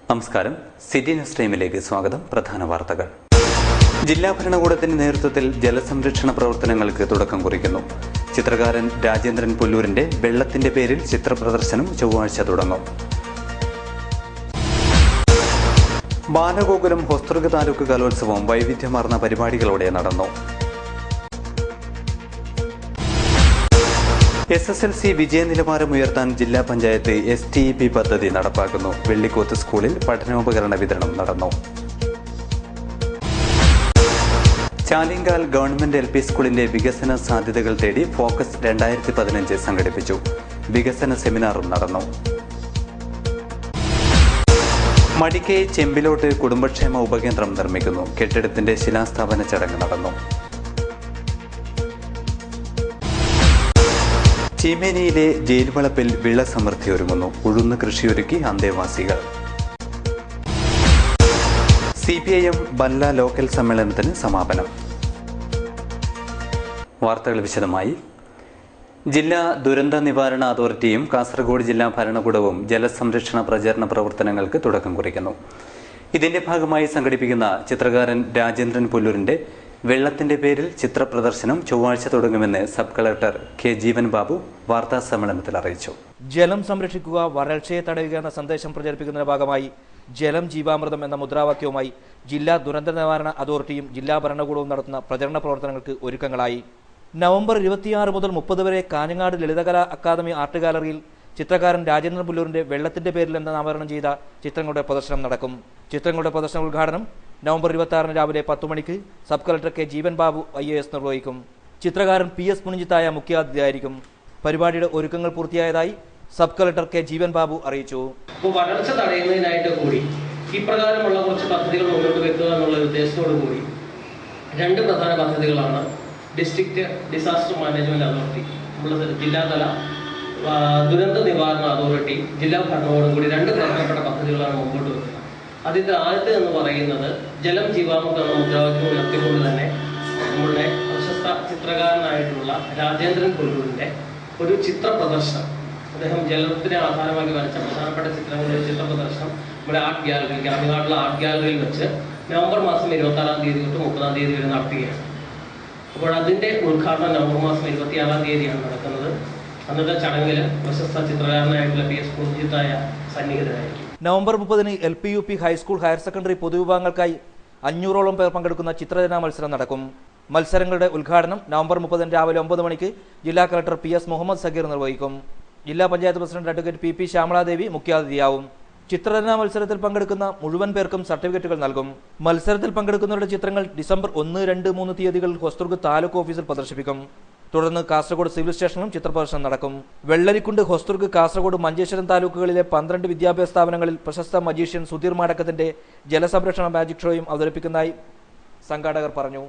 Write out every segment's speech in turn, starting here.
നമസ്കാരം. City news ടൈമിലേക്ക് സ്വാഗതം. പ്രധാന വാർത്തകൾ. ജില്ലാ ഭരണകൂടത്തിന്റെ നേതൃത്വത്തിൽ ജലസംരക്ഷണ പ്രവർത്തനങ്ങൾക്ക് തുടക്കം കുറിക്കുന്നു. ചിത്രകാരൻ രാജേന്ദ്രൻ പുല്ലൂരിന്റെ വെള്ളത്തിന്റെ പേരിൽ ചിത്രപ്രദർശനം ചൊവ്വാഴ്ച തുടങ്ങും. ബാലഗോകുലം ഹൊസ്ദുർഗ് താലൂക്ക് കലോത്സവം വൈവിധ്യമാർന്ന പരിപാടികളോടെ നടന്നു. SSLC വിജയനിലവാരം ഉയർത്താൻ ജില്ലാ പഞ്ചായത്ത് STEP പദ്ധതി നടപ്പാക്കുന്നു. വെള്ളിക്കോത്ത് സ്കൂളിൽ പഠനോപകരണ വിതരണം നടന്നു. ചാലിങ്കാൽ ഗവൺമെന്റ് LP സ്കൂളിന്റെ വികസന സാധ്യതകൾ തേടി ഫോക്കസ് 2015 സംഘടിപ്പിച്ചു. വികസന സെമിനാറും നടന്നു. മടിക്കൈ ചെമ്പിലോട്ട് കുടുംബക്ഷേമ ഉപകേന്ദ്രം നിർമ്മിക്കുന്നു. കെട്ടിടത്തിന്റെ ശിലാസ്ഥാപന ചടങ്ങ് നടന്നു. ചീമേനിയിലെ ജയിൽ വളപ്പിൽ വിള സമൃദ്ധി ഒരുങ്ങുന്നു. ഉഴുന്ന് കൃഷിയൊരുക്കി അന്തേവാസികൾ. CPIM ബല്ല ലോക്കൽ സമ്മേളനത്തിന് സമാപനം. വാർത്തകൾ വിശദമായി. ജില്ലാ ദുരന്ത നിവാരണ അതോറിറ്റിയും കാസർഗോഡ് ജില്ലാ ഭരണകൂടവും ജലസംരക്ഷണ പ്രചാരണ പ്രവർത്തനങ്ങൾക്ക് തുടക്കം കുറിക്കുന്നു. ഇതിന്റെ ഭാഗമായി സംഘടിപ്പിക്കുന്ന ചിത്രകാരൻ രാജേന്ദ്രൻ പുല്ലൂരിന്റെ വെള്ളത്തിന്റെ പേരിൽ ചിത്രപ്രദർശനം ചൊവ്വാഴ്ച തുടങ്ങുമെന്ന് sub collector K. Jeevan Babu വാർത്താ സമ്മേളനത്തിൽ അറിയിച്ചു. ജലം സംരക്ഷിക്കുക, വരൾച്ചയെ തടയുക എന്ന സന്ദേശം പ്രചരിപ്പിക്കുന്നതിന്റെ ഭാഗമായി ജലം ജീവാമൃതം എന്ന മുദ്രാവാക്യവുമായി ജില്ലാ ദുരന്ത നിവാരണ അതോറിറ്റിയും ജില്ലാ ഭരണകൂടവും നടത്തുന്ന പ്രചരണ പ്രവർത്തനങ്ങൾക്ക് ഒരുക്കങ്ങളായി. നവംബർ 26 മുതൽ 30 വരെ കാഞ്ഞങ്ങാട് ലളിതകലാ അക്കാദമി ആർട്ട് ഗാലറിയിൽ ചിത്രകാരൻ രാജേന്ദ്രൻ പുല്ലൂരിന്റെ വെള്ളത്തിന്റെ പേരിൽ എന്ന നാമകരണം ചെയ്ത ചിത്രങ്ങളുടെ പ്രദർശനം നടക്കും. ചിത്രങ്ങളുടെ പ്രദർശന ഉദ്ഘാടനം നവംബർ 26 രാവിലെ 10 മണിക്ക് sub collector K. Jeevan Babu IAS നിർവഹിക്കും. ചിത്രകാരൻ PS മുനിജിത്തായ മുഖ്യാതിഥിയായിരിക്കും. പരിപാടിയുടെ ഒരുക്കങ്ങൾ പൂർത്തിയായതായി sub collector K. Jeevan Babu അറിയിച്ചു. വരൾച്ച തടയുന്നതിനായിട്ട് കൂടി ഇപ്രകാരമുള്ള കുറച്ച് പദ്ധതികൾ മുന്നോട്ട് വെക്കുക എന്നുള്ള ഉദ്ദേശത്തോടു കൂടി 2 പ്രധാന പദ്ധതികളാണ് ഡിസ്ട്രിക്ട് ഡിസാസ്റ്റർ മാനേജ്മെന്റ് അതോറിറ്റി, നമ്മുടെ ജില്ലാതല ദുരന്ത നിവാരണ അതോറിറ്റി, ജില്ലാ ഭരണകൂടം കൂടി 2 പ്രധാനപ്പെട്ട പദ്ധതികളാണ് മുമ്പോട്ട് വെക്കുന്നത്. അതിൻ്റെ ആദ്യത്തെ എന്ന് പറയുന്നത് ജലം ജീവാമൃതം എന്ന മുദ്രാവാക്യം ഉയർത്തിക്കൊണ്ട് തന്നെ നമ്മളുടെ പ്രശസ്ത ചിത്രകാരനായിട്ടുള്ള രാജേന്ദ്രൻ പുല്ലൂരിൻ്റെ ഒരു ചിത്ര പ്രദർശനം, അദ്ദേഹം ജലത്തിനെ ആധാരമാക്കി വരച്ച പ്രധാനപ്പെട്ട ചിത്രങ്ങളുടെ ചിത്ര പ്രദർശനം നമ്മുടെ ആർട്ട് ഗ്യാലറി, കാഞ്ഞങ്ങാടുള്ള ആർട്ട് ഗ്യാലറിയിൽ വെച്ച് നവംബർ മാസം 26 തീയതി തൊട്ട് 30 തീയതി വരെ നടത്തുകയാണ്. അപ്പോൾ അതിൻ്റെ ഉദ്ഘാടനം നവംബർ മാസം 26 തീയതിയാണ് നടക്കുന്നത്. അന്നത്തെ ചടങ്ങിൽ പ്രശസ്ത ചിത്രകാരനായിട്ടുള്ള PS മുനിജിത്തായ സന്നിഹിതരായിരിക്കും. November 30 LP UP high school higher secondary പൊതുവിഭാഗങ്ങൾക്കായി 500ഓളം പേർ പങ്കെടുക്കുന്ന ചിത്രരചനാ മത്സരം നടക്കും. മത്സരങ്ങളുടെ ഉദ്ഘാടനം നവംബർ 30 രാവിലെ 9 മണിക്ക് ജില്ലാ കളക്ടർ PS മുഹമ്മദ് സഗീർ നിർവഹിക്കും. ജില്ലാ panchayat president advocate PP Shyamaladevi മുഖ്യാതിഥിയാവും. ചിത്രരചനാ മത്സരത്തിൽ പങ്കെടുക്കുന്ന മുഴുവൻ പേർക്കും സർട്ടിഫിക്കറ്റുകൾ നൽകും. മത്സരത്തിൽ പങ്കെടുക്കുന്നവരുടെ ചിത്രങ്ങൾ ഡിസംബർ 1, 2, 3 തീയതികളിൽ ഹൊസ്ദുർഗ് താലൂക്ക് ഓഫീസിൽ പ്രദർശിപ്പിക്കും. തുടർന്ന് കാസർഗോഡ് സിവിൽ സ്റ്റേഷനിലും ചിത്രപ്രദർശനം നടക്കും. വെള്ളരിക്കുണ്ട്, ഹൊസ്ദുർഗ്, കാസർഗോഡ്, മഞ്ചേശ്വരം താലൂക്കുകളിലെ 12 വിദ്യാഭ്യാസ സ്ഥാപനങ്ങളിൽ പ്രശസ്ത മജീഷ്യൻ സുധീർ മാടക്കത്തിന്റെ ജലസംരക്ഷണ മാജിക് ഷോയും അവതരിപ്പിക്കുന്നതായി സംഘാടകർ പറഞ്ഞു.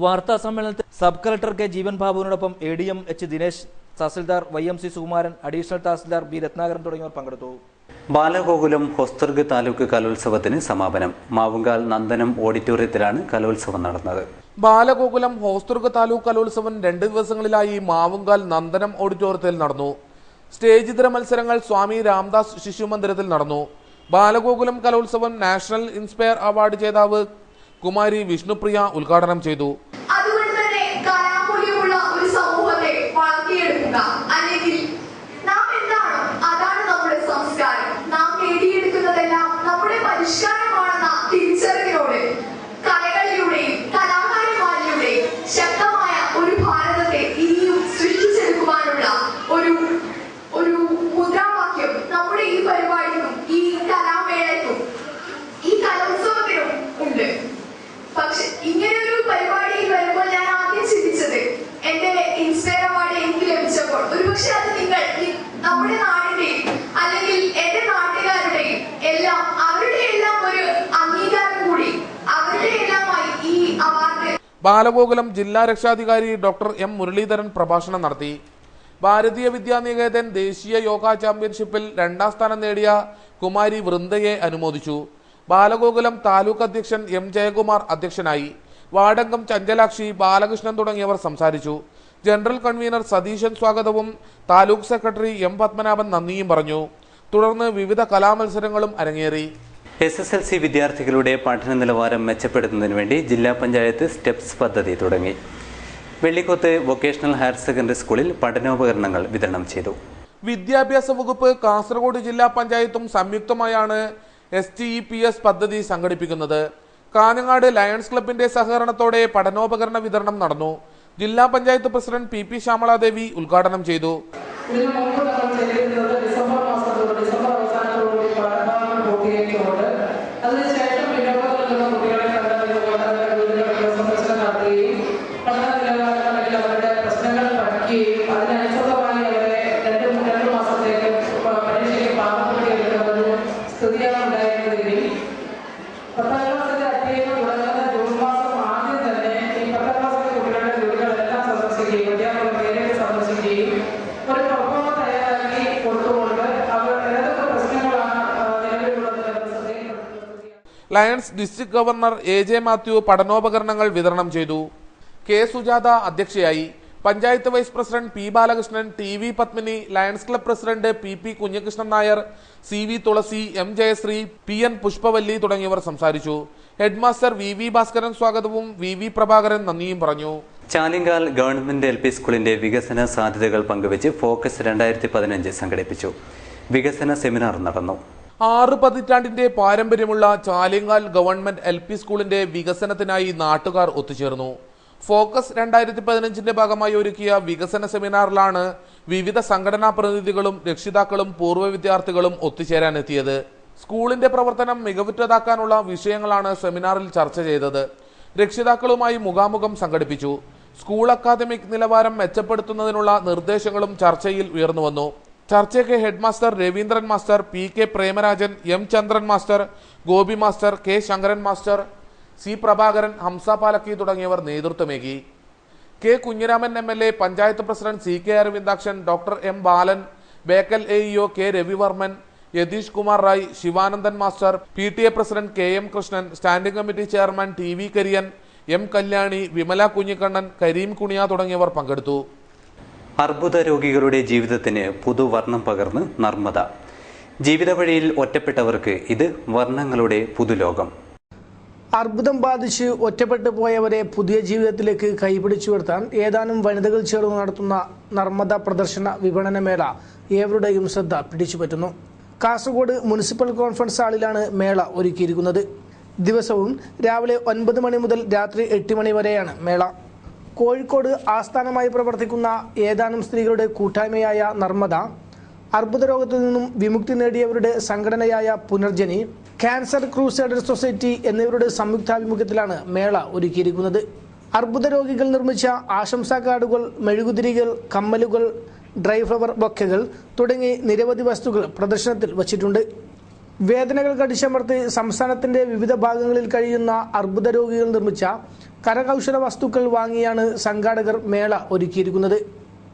വാർത്താ സമ്മേളനത്തിൽ സബ് കളക്ടർ K. ജീവൻ ബാബുവിനോടൊപ്പം ADM H. Dinesh, tahsildar YMC Sukumaran, additional tahsildar B. Ratnakaran തുടങ്ങിയവർ പങ്കെടുത്തു. ബാലഗോകുലം ഹൊസ്ദുർഗ് താലൂക്ക് കലോത്സവത്തിന് സമാപനം. മാവുങ്കാൽ നന്ദനം ഓഡിറ്റോറിയത്തിലാണ് കലോത്സവം നടന്നത്. ബാലഗോകുലം ഹൊസ്ദുർഗ് താലൂക്ക് കലോത്സവം 2 ദിവസങ്ങളിലായി മാവുങ്കാൽ നന്ദനം ഓഡിറ്റോറിയത്തിൽ നടന്നു. സ്റ്റേജ് ഇതര മത്സരങ്ങൾ സ്വാമി രാംദാസ് ശിശു മന്ദിരത്തിൽ നടന്നു. ബാലഗോകുലം കലോത്സവം നാഷണൽ ഇൻസ്പയർ അവാർഡ് ജേതാവ് കുമാരി വിഷ്ണുപ്രിയ ഉദ്ഘാടനം ചെയ്തു. പക്ഷെ ഇങ്ങനെയൊരു പരിപാടിയിൽ വരുമ്പോൾ ഞാൻ ആദ്യം ചിന്തിച്ചത് എന്റെ ഇൻസ്പയർ അവാർഡ് എനിക്ക് ലഭിച്ചപ്പോൾ ഒരുപക്ഷെ അത് നിങ്ങൾ ബാലഗോകുലം ജില്ലാ രക്ഷാധികാരി ഡോക്ടർ എം മുരളീധരൻ പ്രഭാഷണം നടത്തി. ഭാരതീയ വിദ്യാനികേതൻ ദേശീയ യോഗ ചാമ്പ്യൻഷിപ്പിൽ 2ാം സ്ഥാനം നേടിയ കുമാരി വൃന്ദയെ അനുമോദിച്ചു. ബാലഗോകുലം താലൂക്ക് അധ്യക്ഷൻ എം ജയകുമാർ അധ്യക്ഷനായി. വാർഡംഗം ചഞ്ചലാക്ഷി, ബാലകൃഷ്ണൻ തുടങ്ങിയവർ സംസാരിച്ചു. ജനറൽ കൺവീനർ സതീശൻ സ്വാഗതവും താലൂക്ക് സെക്രട്ടറി എം പത്മനാഭൻ നന്ദിയും പറഞ്ഞു. തുടർന്ന് വിവിധ കലാമത്സരങ്ങളും അരങ്ങേറി. SSLC വിദ്യാർത്ഥികളുടെ പഠന നിലവാരം മെച്ചപ്പെടുത്തുന്നതിന് വേണ്ടി ജില്ലാ പഞ്ചായത്ത് സ്റ്റെപ്സ് പദ്ധതി തുടങ്ങി. വെള്ളിക്കോത്ത് വൊക്കേഷണൽ ഹയർ സെക്കൻഡറി സ്കൂളിൽ പഠനോപകരണങ്ങൾ വിതരണം ചെയ്തു. വിദ്യാഭ്യാസ വകുപ്പ്, കാസർഗോഡ് ജില്ലാ പഞ്ചായത്തും സംയുക്തമായാണ് STEPS പദ്ധതി സംഘടിപ്പിക്കുന്നത്. കാഞ്ഞങ്ങാട് ലയൺസ് ക്ലബിന്റെ സഹകരണത്തോടെ പഠനോപകരണ വിതരണം നടന്നു. ജില്ലാ പഞ്ചായത്ത് പ്രസിഡന്റ് PP ശ്യാമളാദേവി ഉദ്ഘാടനം ചെയ്തു. Lions district governor AJ Mathew പഠനോപകരണങ്ങൾ വിതരണം ചെയ്തു. K സുജാത അധ്യക്ഷയായി. Panchayat vice president P Balakrishnan, TV Padmini, Lions club president PP Kunhikrishnan Nair, CV Thulasi, M Jayasree, PN Pushpavalli തുടങ്ങിയവർ സംസാരിച്ചു. ഹെഡ്മാസ്റ്റർ VV ഭാസ്കരൻ സ്വാഗതവും VV പ്രഭാകരൻ നന്ദിയും പറഞ്ഞു. ചാലിങ്കാൽ ഗവൺമെന്റ് LP സ്കൂളിന്റെ വികസന സാധ്യതകൾ പങ്കുവച്ച് ഫോക്കസ് 2015 സംഘടിപ്പിച്ചു. വികസന സെമിനാർ നടന്നു. 6 പതിറ്റാണ്ടിന്റെ പാരമ്പര്യമുള്ള ചാലിങ്കാൽ ഗവൺമെന്റ് LP സ്കൂളിന്റെ വികസനത്തിനായി നാട്ടുകാർ ഒത്തുചേർന്നു. ഫോക്കസ് 2015 ഭാഗമായി ഒരുക്കിയ വികസന സെമിനാറിലാണ് വിവിധ സംഘടനാ പ്രതിനിധികളും രക്ഷിതാക്കളും പൂർവ്വ വിദ്യാർത്ഥികളും ഒത്തുചേരാനെത്തിയത്. സ്കൂളിന്റെ പ്രവർത്തനം മികവുറ്റതാക്കാനുള്ള വിഷയങ്ങളാണ് സെമിനാറിൽ ചർച്ച ചെയ്തത്. രക്ഷിതാക്കളുമായി മുഖാമുഖം സംഘടിപ്പിച്ചു. സ്കൂൾ അക്കാദമിക് നിലവാരം മെച്ചപ്പെടുത്തുന്നതിനുള്ള നിർദ്ദേശങ്ങളും ചർച്ചയിൽ ഉയർന്നുവന്നു. ചർച്ചയ്ക്ക് headmaster Raveendran master, PK Premarajan, M Chandran master, Gopi master, K Sankaran master, C Prabhakaran, Hamza Palakki തുടങ്ങിയവർ നേതൃത്വമേകി. K Kunhiraman MLA, panchayat president CK Aravindakshan, doctor M Balan, Bekal AEO K Ravivarman, Yatheesh Kumar Rai, Sivanandan master, PTA president KM Krishnan, standing committee chairman TV Kariyan, M Kalyani, Vimala Kunhikannan, Kareem Kuniya തുടങ്ങിയവർ പങ്കെടുത്തു. അർബുദ രോഗികളുടെ ജീവിതത്തിന് പുതുവർണ്ണം പകർന്ന് നർമ്മദ. ജീവിത വഴിയിൽ ഒറ്റപ്പെട്ടവർക്ക് ഇത് വർണ്ണങ്ങളുടെ പുതുലോകം. അർബുദം ബാധിച്ച് ഒറ്റപ്പെട്ടു പോയവരെ പുതിയ ജീവിതത്തിലേക്ക് കൈപിടിച്ചു വരുത്താൻ ഏതാനും വനിതകൾ ചേർന്ന് നടത്തുന്ന നർമ്മദ പ്രദർശന വിപണനമേള ഏവരുടെയും ശ്രദ്ധ പിടിച്ചുപറ്റുന്നു. കാസർഗോഡ് മുനിസിപ്പൽ കോൺഫറൻസ് ഹാളിലാണ് മേള ഒരുക്കിയിരിക്കുന്നത്. ദിവസവും രാവിലെ 9 മണി മുതൽ രാത്രി 8 മണി വരെയാണ് മേള. കോഴിക്കോട് ആസ്ഥാനമായി പ്രവർത്തിക്കുന്ന ഏതാനും സ്ത്രീകളുടെ കൂട്ടായ്മയായ നർമ്മദ, അർബുദ രോഗത്തിൽ നിന്നും വിമുക്തി നേടിയവരുടെ സംഘടനയായ പുനർജനി, ക്യാൻസർ ക്രൂസൈഡർ സൊസൈറ്റി എന്നിവരുടെ സംയുക്താഭിമുഖ്യത്തിലാണ് മേള ഒരുക്കിയിരിക്കുന്നത്. അർബുദ രോഗികൾ നിർമ്മിച്ച ആശംസാ കാർഡുകൾ, മെഴുകുതിരികൾ, കമ്മലുകൾ, ഡ്രൈ ഫ്ലവർ ബൊക്കെകൾ തുടങ്ങി നിരവധി വസ്തുക്കൾ പ്രദർശനത്തിൽ വച്ചിട്ടുണ്ട്. വേദനകൾ കടിച്ചമർത്തി സംസ്ഥാനത്തിന്റെ വിവിധ ഭാഗങ്ങളിൽ കഴിയുന്ന അർബുദ രോഗികൾ നിർമ്മിച്ച കരകൗശല വസ്തുക്കൾ വാങ്ങിയാണ് സംഘാടകർ മേള ഒരുക്കിയിരിക്കുന്നത്.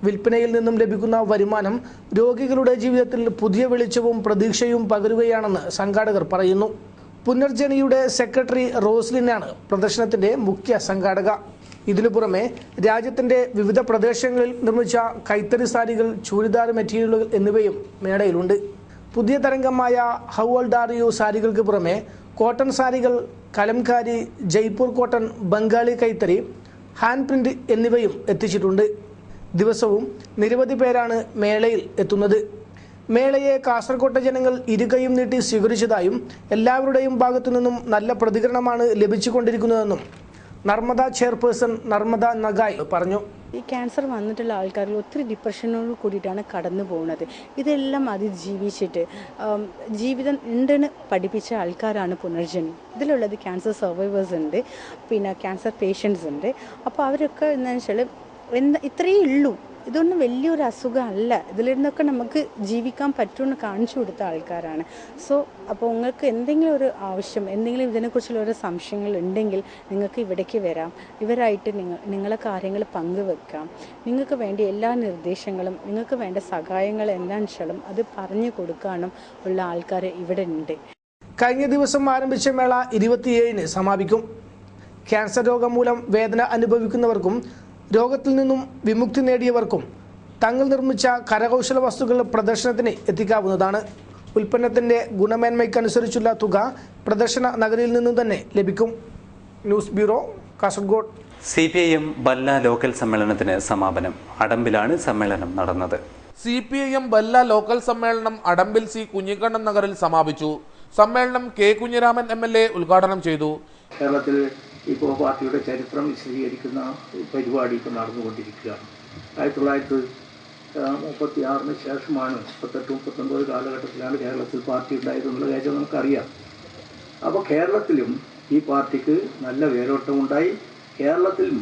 വിൽപ്പനയിൽ നിന്നും ലഭിക്കുന്ന വരുമാനം രോഗികളുടെ ജീവിതത്തിൽ പുതിയ വെളിച്ചവും പ്രതീക്ഷയും പകരുകയാണെന്ന് സംഘാടകർ പറയുന്നു. പുനർജനിയുടെ സെക്രട്ടറി റോസ്ലിനാണ് പ്രദർശനത്തിന്റെ മുഖ്യ സംഘാടക. ഇതിനു പുറമെ രാജ്യത്തിന്റെ വിവിധ പ്രദേശങ്ങളിൽ നിർമ്മിച്ച കൈത്തറി സാരികൾ, ചൂരിദാർ മെറ്റീരിയലുകൾ എന്നിവയും മേളയിലുണ്ട്. പുതിയ തരംഗമായ ഹൗ ഓൾഡ് ആർ യു സാരികൾക്ക് പുറമെ കോട്ടൺ സാരികൾ, കലംകാരി, ജയ്പൂർ കോട്ടൺ, ബംഗാളി കൈത്തറി, ഹാൻഡ് പ്രിന്റ് എന്നിവയും എത്തിച്ചിട്ടുണ്ട്. ദിവസവും നിരവധി പേരാണ് മേളയിൽ എത്തുന്നത്. മേളയെ കാസർകോട്ടെ ജനങ്ങൾ ഇരുകൈയും നീട്ടി സ്വീകരിച്ചതായും എല്ലാവരുടെയും ഭാഗത്തു നിന്നും നല്ല പ്രതികരണമാണ് ലഭിച്ചുകൊണ്ടിരിക്കുന്നതെന്നും നർമ്മദ ചെയർപേഴ്സൺ നർമ്മദ നഗായ് പറഞ്ഞു. ഈ ക്യാൻസർ വന്നിട്ടുള്ള ആൾക്കാരിൽ ഒത്തിരി ഡിപ്രഷനോട് കൂടിയിട്ടാണ് കടന്നു പോകുന്നത്. ഇതെല്ലാം അതിജീവിച്ചിട്ട് ജീവിതം ഉണ്ടെന്ന് പഠിപ്പിച്ച ആൾക്കാരാണ് പുനർജനി. ഇതിലുള്ളത് ക്യാൻസർ സർവൈവേഴ്സ് ഉണ്ട്, പിന്നെ ക്യാൻസർ പേഷ്യൻസ് ഉണ്ട്. അപ്പോൾ അവരൊക്കെ എന്താണെന്ന് വെച്ചാൽ ഇത്രയേ ഉള്ളൂ, ഇതൊന്നും വലിയൊരു അസുഖമല്ല, ഇതിലിരുന്നൊക്കെ നമുക്ക് ജീവിക്കാൻ പറ്റുമെന്ന് കാണിച്ചു കൊടുത്ത ആൾക്കാരാണ്. സോ അപ്പോൾ നിങ്ങൾക്ക് എന്തെങ്കിലും ഒരു ആവശ്യം, എന്തെങ്കിലും ഇതിനെക്കുറിച്ചുള്ള ഒരു സംശയങ്ങൾ ഉണ്ടെങ്കിൽ നിങ്ങൾക്ക് ഇവിടേക്ക് വരാം. ഇവരായിട്ട് നിങ്ങളെ കാര്യങ്ങൾ പങ്കുവെക്കാം. നിങ്ങൾക്ക് വേണ്ട എല്ലാ നിർദ്ദേശങ്ങളും, നിങ്ങൾക്ക് വേണ്ട സഹായങ്ങൾ എന്താണെന്ന് വെച്ചാലും അത് പറഞ്ഞു കൊടുക്കാനും ഉള്ള ആൾക്കാർ ഇവിടെ ഉണ്ട്. കഴിഞ്ഞ ദിവസം ആരംഭിച്ച മേള 27-ന് സമാപിക്കും. ക്യാൻസർ രോഗം മൂലം വേദന അനുഭവിക്കുന്നവർക്കും രോഗത്തിൽ നിന്നും വിമുക്തി നേടിയവർക്കും തങ്ങൾ നിർമ്മിച്ച കരകൗശല വസ്തുക്കൾ പ്രദർശനത്തിന് എത്തിക്കാവുന്നതാണ്. ഉൽപ്പന്നത്തിൻ്റെ ഗുണമേന്മയ്ക്കനുസരിച്ചുള്ള തുക പ്രദർശന നഗരിയിൽ നിന്നും തന്നെ ലഭിക്കും. News bureau, Kasaragod. CPIM Bella local സമ്മേളനത്തിന് സമാപനം. അടമ്പിലാണ് സമ്മേളനം നടന്നത്. CPIM ബല്ല ലോക്കൽ സമ്മേളനം അടമ്പിൽ സി കുഞ്ഞിക്കണ്ണൻ നഗറിൽ സമാപിച്ചു. സമ്മേളനം K. കുഞ്ഞിരാമൻ MLA ഉദ്ഘാടനം ചെയ്തു. കേരളത്തിൽ ഇപ്പോൾ പാർട്ടിയുടെ ചരിത്രം വിശദീകരിക്കുന്ന പരിപാടി ഇപ്പോൾ നടന്നുകൊണ്ടിരിക്കുകയാണ്. 1936 ശേഷമാണ് 38-39 കാലഘട്ടത്തിലാണ് കേരളത്തിൽ പാർട്ടി ഉണ്ടായതെന്നുള്ള കാര്യം നമുക്കറിയാം. അപ്പോൾ കേരളത്തിലും ഈ പാർട്ടിക്ക് നല്ല വേരോട്ടമുണ്ടായി. കേരളത്തിലും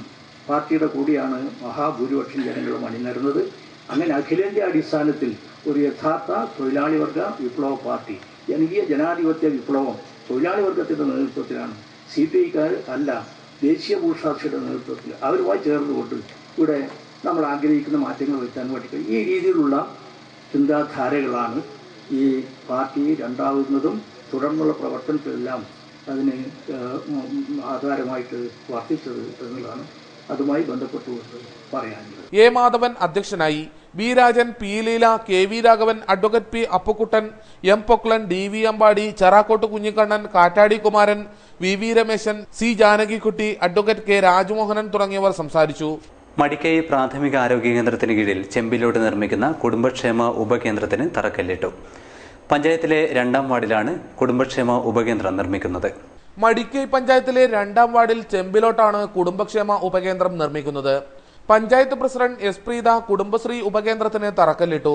പാർട്ടിയുടെ കൂടിയാണ് മഹാഭൂരിപക്ഷം ജനങ്ങളും അണിനിരുന്നത്. അങ്ങനെ അഖിലേന്ത്യാ അടിസ്ഥാനത്തിൽ ഒരു യഥാർത്ഥ തൊഴിലാളി വർഗ വിപ്ലവ പാർട്ടി, ജനകീയ ജനാധിപത്യ വിപ്ലവം തൊഴിലാളി വർഗത്തിൻ്റെ നേതൃത്വത്തിലാണ്. CPIക്കാർ അല്ല, ദേശീയ ഭൂഷാക്ഷിയുടെ നേതൃത്വത്തിൽ അവരുമായി ചേർന്നുകൊണ്ട് ഇവിടെ നമ്മൾ ആഗ്രഹിക്കുന്ന മാറ്റങ്ങൾ വരുത്താൻ വേണ്ടി ഈ രീതിയിലുള്ള ചിന്താധാരകളാണ് ഈ പാർട്ടി രണ്ടാവുന്നതും തുടർന്നുള്ള പ്രവർത്തനത്തിലെല്ലാം അതിന് ആധാരമായിട്ട് വർത്തിച്ചത് എന്നുള്ളതാണ് അതുമായി ബന്ധപ്പെട്ടുകൊണ്ട് പറയാനുള്ളത്. A. മാധവൻ അധ്യക്ഷനായി. B. Rajan, P. Leela, K. V. Raghavan, advocate P. Appukuttan, M. Poklan, D. V. Ambadi, Cherakkot Kunhikannan, Kattadi Kumaran, V. V. Rameshan, C. Janakikutty, advocate K. Rajamohanan തുടങ്ങിയവർ സംസാരിച്ചു. മടിക്കൈ പ്രാഥമിക ആരോഗ്യ കേന്ദ്രത്തിന് കീഴിൽ ചെമ്പിലോട്ട് നിർമ്മിക്കുന്ന കുടുംബക്ഷേമ ഉപകേന്ദ്രത്തിന് തറക്കല്ലിട്ടു. പഞ്ചായത്തിലെ 2-ാം വാർഡിലാണ് കുടുംബക്ഷേമ ഉപകേന്ദ്രം നിർമ്മിക്കുന്നത്. മടിക്കൈ പഞ്ചായത്തിലെ 2-ാം വാർഡിൽ ചെമ്പിലോട്ടാണ് കുടുംബക്ഷേമ ഉപകേന്ദ്രം നിർമ്മിക്കുന്നത്. Panchayat president S. പ്രീത കുടുംബശ്രീ ഉപകേന്ദ്രത്തിന് തറക്കല്ലിട്ടു.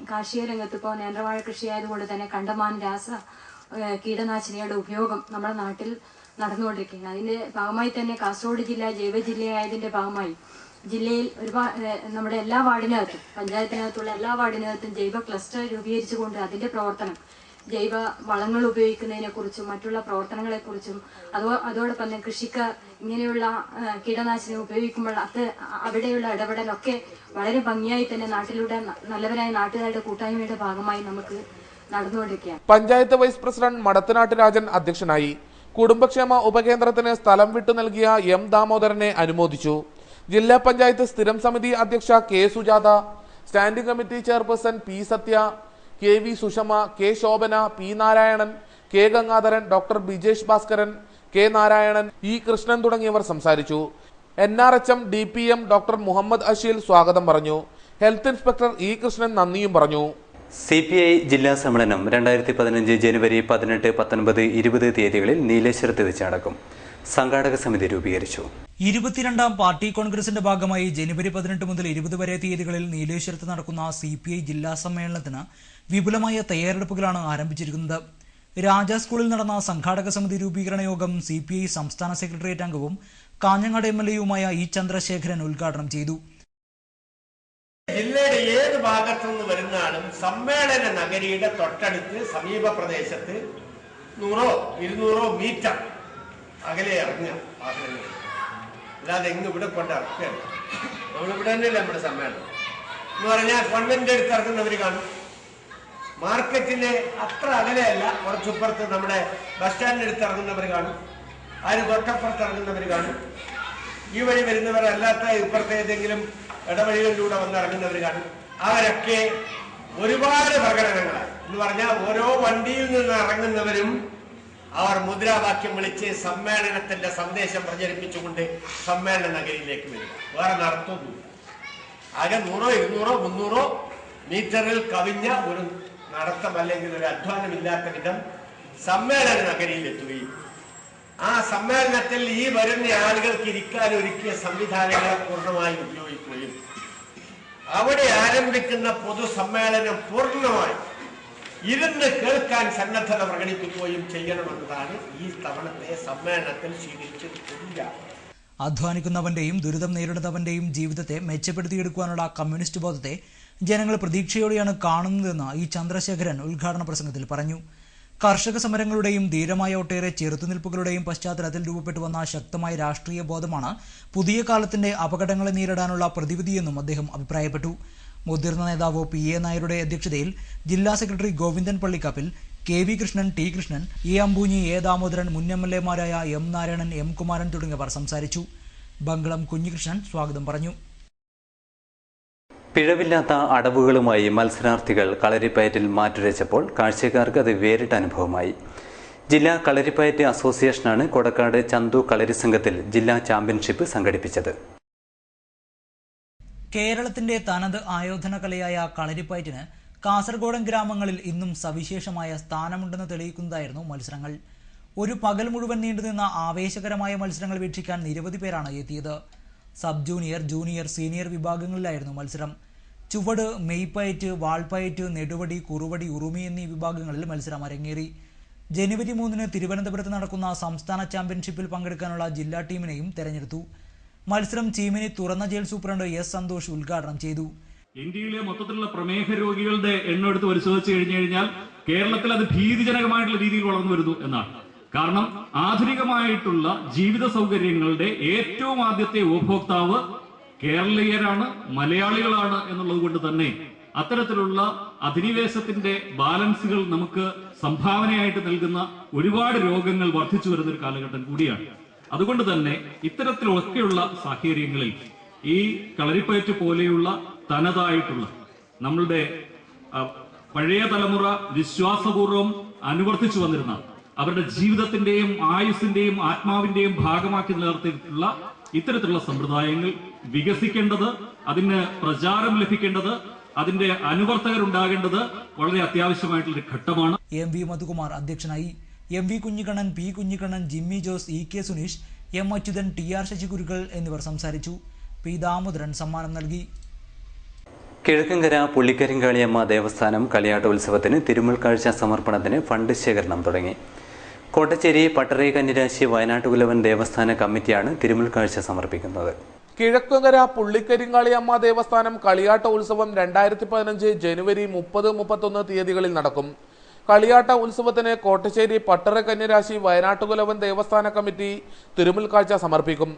കാർഷിക രംഗത്ത് ഇപ്പോൾ നേന്ത്രവാഴ കൃഷി ആയതുകൊണ്ട് തന്നെ കണ്ടമാൻ കീടനാശിനിയുടെ ഉപയോഗം നമ്മുടെ നാട്ടിൽ നടന്നുകൊണ്ടിരിക്കുകയാണ്. അതിന്റെ ഭാഗമായി തന്നെ കാസർഗോഡ് ജില്ല ജൈവ ജില്ലയായതിന്റെ ഭാഗമായി ജില്ലയിൽ ഒരുപാട് നമ്മുടെ എല്ലാ വാർഡിനകത്തും പഞ്ചായത്തിനകത്തുള്ള എല്ലാ വാർഡിനകത്തും ജൈവ ക്ലസ്റ്റർ രൂപീകരിച്ചുകൊണ്ട് അതിന്റെ പ്രവർത്തനം, ജൈവ വളങ്ങൾ ഉപയോഗിക്കുന്നതിനെ കുറിച്ചും മറ്റുള്ള പ്രവർത്തനങ്ങളെ കുറിച്ചും അതോടൊപ്പം തന്നെ കൃഷിക്കാർ ഇങ്ങനെയുള്ള കീടനാശിനി ഉപയോഗിക്കുമ്പോൾ അവിടെയുള്ള ഇടപെടലൊക്കെ വളരെ ഭംഗിയായി തന്നെ നാട്ടിലൂടെ നല്ലവരായ നാട്ടുകാരുടെ കൂട്ടായ്മയുടെ ഭാഗമായി നമുക്ക് നടന്നുകൊണ്ടിരിക്കുകയാണ്. പഞ്ചായത്ത് വൈസ് പ്രസിഡന്റ് മടത്തനാട്ട് രാജൻ അധ്യക്ഷനായി. കുടുംബക്ഷേമ ഉപകേന്ദ്രത്തിന് സ്ഥലം വിട്ടു നൽകിയ M. ദാമോദരനെ അനുമോദിച്ചു. ജില്ലാ പഞ്ചായത്ത് സ്ഥിരം സമിതി അധ്യക്ഷ K. Sujatha, standing committee chairperson P. Sathya, K. V. Sushama, K. Shobhana, P. Narayanan, K. Gangadharan, doctor Bijesh Bhaskaran, K. Narayanan, E. Krishnan തുടങ്ങിയവർ സംസാരിച്ചു. NRHM DPM doctor Muhammad Asheel സ്വാഗതം പറഞ്ഞു. Health inspector E. കൃഷ്ണൻ നന്ദിയും പറഞ്ഞു. CPI ജില്ലാ സമ്മേളനം 2015 ജനുവരി 18, 19, 20 തീയതികളിൽ നീലേശ്വരത്ത് വെച്ച് നടക്കും. സംഘാടക സമിതി രൂപീകരിച്ചു. 22-ാം പാർട്ടി കോൺഗ്രസിന്റെ ഭാഗമായി ജനുവരി 18 മുതൽ 20 വരെ തീയതികളിൽ നീലേശ്വരത്ത് നടക്കുന്ന CPI ജില്ലാ സമ്മേളനത്തിന് വിപുലമായ തയ്യാറെടുപ്പുകളാണ് ആരംഭിച്ചിരിക്കുന്നത്. രാജ സ്കൂളിൽ നടന്ന സംഘാടക സമിതി രൂപീകരണ യോഗം CPI സംസ്ഥാന സെക്രട്ടേറിയറ്റ് അംഗവും കാഞ്ഞങ്ങാട് MLAയുമായ E. ചന്ദ്രശേഖരൻ ഉദ്ഘാടനം ചെയ്തു. ജില്ലയുടെ ഏത് ഭാഗത്തുനിന്ന് വരുന്നാലും സമ്മേളന നഗരിയുടെ തൊട്ടടുത്ത് സമീപ പ്രദേശത്ത് 100-200 മീറ്റർ അകലെ ഇറങ്ങുക വാഹനങ്ങൾ. അല്ലാതെ ഇങ്ങ് ഇവിടെ കൊണ്ട് ഇറക്കുകയാണ്. നമ്മളിവിടെ തന്നെയല്ലേ നമ്മുടെ സമ്മേളനം എന്ന് പറഞ്ഞാൽ ഗവൺമെന്റിന്റെ അടുത്ത് ഇറങ്ങുന്നവർ കാണും. മാർക്കറ്റിലെ അത്ര അകലെയല്ല, കുറച്ചുപ്പുറത്ത് നമ്മുടെ ബസ് സ്റ്റാൻഡിന്റെ അടുത്ത് ഇറങ്ങുന്നവർ കാണും. അതിന് തൊട്ടപ്പുറത്ത് ഇറങ്ങുന്നവർ കാണും. ഈ വഴി വരുന്നവരല്ലാത്ത ഇപ്പുറത്തെ ഏതെങ്കിലും ഇടവഴികളിലൂടെ വന്നിറങ്ങുന്നവർ കാണും. അവരൊക്കെ ഒരുപാട് പ്രകടനങ്ങളാണ് എന്ന് പറഞ്ഞാൽ ഓരോ വണ്ടിയിൽ നിന്ന് ഇറങ്ങുന്നവരും അവർ മുദ്രാവാക്യം വിളിച്ച് സമ്മേളനത്തിന്റെ സന്ദേശം പ്രചരിപ്പിച്ചുകൊണ്ട് സമ്മേളന നഗരിയിലേക്ക് വരിക. വേറെ നടത്തൊന്നുമില്ല. ആകെ 100-200-300 മീറ്ററിൽ കവിഞ്ഞ ഒരു നടത്തം അല്ലെങ്കിൽ ഒരു അധ്വാനമില്ലാത്ത വിധം സമ്മേളന നഗരിയിലെത്തുകയും ആ സമ്മേളനത്തിൽ ഈ വരുന്ന ആളുകൾക്ക് ഇരിക്കാൻ ഒരുക്കിയ സംവിധാനങ്ങളെ പൂർണ്ണമായി ഉപയോഗിക്കുകയും അവിടെ ആരംഭിക്കുന്ന പൊതുസമ്മേളനം പൂർണ്ണമായി ഇരുന്ന് കേൾക്കാൻ സന്നദ്ധത പ്രകടിപ്പിക്കുകയും ചെയ്യണമെന്നതാണ് ഈ തവണത്തെ സമ്മേളനത്തിൽ സ്വീകരിച്ചിട്ടുള്ള. അധ്വാനിക്കുന്നവന്റെയും ദുരിതം നേരിടുന്നവന്റെയും ജീവിതത്തെ മെച്ചപ്പെടുത്തിയെടുക്കുവാനുള്ള കമ്മ്യൂണിസ്റ്റ് ബോധത്തെ ജനങ്ങൾ പ്രതീക്ഷയോടെയാണ് കാണുന്നതെന്ന് ഇ ചന്ദ്രശേഖരൻ ഉദ്ഘാടന പ്രസംഗത്തിൽ പറഞ്ഞു. കർഷക സമരങ്ങളുടെയും ധീരമായ ഒട്ടേറെ ചെറുത്തുനിൽപ്പുകളുടെയും പശ്ചാത്തലത്തിൽ രൂപപ്പെട്ടു വന്ന ശക്തമായ രാഷ്ട്രീയ ബോധമാണ് പുതിയ കാലത്തിന്റെ അപകടങ്ങളെ നേരിടാനുള്ള പ്രതിവിധിയെന്നും അദ്ദേഹം അഭിപ്രായപ്പെട്ടു. മുതിർന്ന നേതാവ് പി.എ. നായരുടെ അധ്യക്ഷതയിൽ ജില്ലാ secretary Govindan Pallikkappil, K V. Krishnan, T. Krishnan, A. Ambunhi, A. Damodaran, മുൻ എം.എൽ.എമാരായ എം. നാരായണൻ, എം. കുമാരൻ തുടങ്ങിയവർ സംസാരിച്ചു. ബംഗളം കുഞ്ഞികൃഷ്ണൻ സ്വാഗതം പറഞ്ഞു. പിഴവില്ലാത്ത അടവുകളുമായി മത്സരാർത്ഥികൾ കളരിപ്പയറ്റിൽ മാറ്റുരച്ചപ്പോൾ കാഴ്ചക്കാർക്ക് അത് വേറിട്ട അനുഭവമായി. ജില്ലാ കളരിപ്പയറ്റ് അസോസിയേഷനാണ് കൊടക്കാട് ചന്തു കളരി സംഘത്തിൽ ജില്ലാ ചാമ്പ്യൻഷിപ്പ് സംഘടിപ്പിച്ചത്. കേരളത്തിന്റെ തനത് ആയോധന കലയായ കളരിപ്പയറ്റിന് കാസർഗോഡൻ ഗ്രാമങ്ങളിൽ ഇന്നും സവിശേഷമായ സ്ഥാനമുണ്ടെന്ന് തെളിയിക്കുന്നതായിരുന്നു മത്സരങ്ങൾ. ഒരു പകൽ മുഴുവൻ നീണ്ടുനിന്ന ആവേശകരമായ മത്സരങ്ങൾ വീക്ഷിക്കാൻ നിരവധി പേരാണ് എത്തിയത്. സബ് ജൂനിയർ, ജൂനിയർ, സീനിയർ വിഭാഗങ്ങളിലായിരുന്നു മത്സരം. ചുവട്, മെയ്പയറ്റ്, വാൾപ്പയറ്റ്, നെടുവടി, കുറുവടി, ഉറുമി എന്നീ വിഭാഗങ്ങളിൽ മത്സരം അരങ്ങേറി. ജനുവരി 3-ന് തിരുവനന്തപുരത്ത് നടക്കുന്ന സംസ്ഥാന ചാമ്പ്യൻഷിപ്പിൽ പങ്കെടുക്കാനുള്ള ജില്ലാ ടീമിനെയും തെരഞ്ഞെടുത്തു. മത്സരം ചീമിനി തുറന്ന ജയിൽ സൂപ്രണ്ട് എസ്. സന്തോഷ് ഉദ്ഘാടനം ചെയ്തു. ഇന്ത്യയിലെ മൊത്തത്തിലുള്ള പ്രമേഹ രോഗികളുടെ എണ്ണം എടുത്ത് പരിശോധിച്ചു കഴിഞ്ഞാൽ കേരളത്തിൽ അത് ഭീതിജനകമായിട്ടുള്ള രീതിയിൽ വളർന്നു വരുന്നു എന്നാണ്. കാരണം ആധുനികമായിട്ടുള്ള ജീവിത സൗകര്യങ്ങളുടെ ഏറ്റവും ആദ്യത്തെ ഉപഭോക്താവ് കേരളീയരാണ്, മലയാളികളാണ് എന്നുള്ളത് കൊണ്ട് തന്നെ അത്തരത്തിലുള്ള അധിനിവേശത്തിന്റെ ബാലൻസുകൾ നമുക്ക് സംഭാവനയായിട്ട് നൽകുന്ന ഒരുപാട് രോഗങ്ങൾ വർദ്ധിച്ചു വരുന്ന ഒരു കാലഘട്ടം കൂടിയാണ്. അതുകൊണ്ട് തന്നെ ഇത്തരത്തിലൊക്കെയുള്ള സാഹചര്യങ്ങളിൽ ഈ കളരിപ്പയറ്റ് പോലെയുള്ള തനതായിട്ടുള്ള നമ്മളുടെ പഴയ തലമുറ വിശ്വാസപൂർവ്വം അനുവർത്തിച്ചു വന്നിരുന്ന അവരുടെ ജീവിതത്തിന്റെയും ആയുസ്സിന്റെയും ആത്മാവിന്റെയും ഭാഗമാക്കി നിലനിർത്തിയിട്ടുള്ള ഇത്തരത്തിലുള്ള സമ്പ്രദായങ്ങൾ വികസിക്കേണ്ടത്, അതിന് പ്രചാരം ലഭിക്കേണ്ടത്, അതിന്റെ അനുവർത്തകരുണ്ടാകേണ്ടത് വളരെ അത്യാവശ്യമായിട്ടുള്ള ഘട്ടമാണ്. എം. വി. മധുകുമാർ അധ്യക്ഷനായി. M. V. Kunhikannan, P. Kunhikannan, Jimmy Jose, E. K. Suneesh, M. Achuthan, T. R. Sasikurukkal എന്നിവർ സംസാരിച്ചു. പി. ദാമോദരൻ സമ്മാനം നൽകി. കിഴക്കങ്കര പുള്ളിക്കരിങ്കാളിയമ്മ ദേവസ്ഥാനം കളിയാട്ടോത്സവത്തിന് തിരുമുൽക്കാഴ്ച സമർപ്പണത്തിന് ഫണ്ട് ശേഖരണം തുടങ്ങി. കോട്ടച്ചേരി പട്ടറൈ കന്നിരാശി വയനാട്ടുകുലവൻ ദേവസ്ഥാന കമ്മിറ്റിയാണ് തിരുമുൽക്കാഴ്ച സമർപ്പിക്കുന്നത്. കിഴക്കങ്കര പുള്ളിക്കരിങ്കാളിയമ്മ ദേവസ്ഥാനം കളിയാട്ട ഉത്സവം 2015 ജനുവരി 30-31 തീയതികളിൽ നടക്കും. കളിയാട്ട ഉത്സവത്തിന് കോട്ടശ്ശേരി പട്ടറ കന്യരാശി വയനാട്ടുകുലവൻ ദേവസ്ഥാന കമ്മിറ്റി തിരുമുൽക്കാഴ്ച സമർപ്പിക്കും.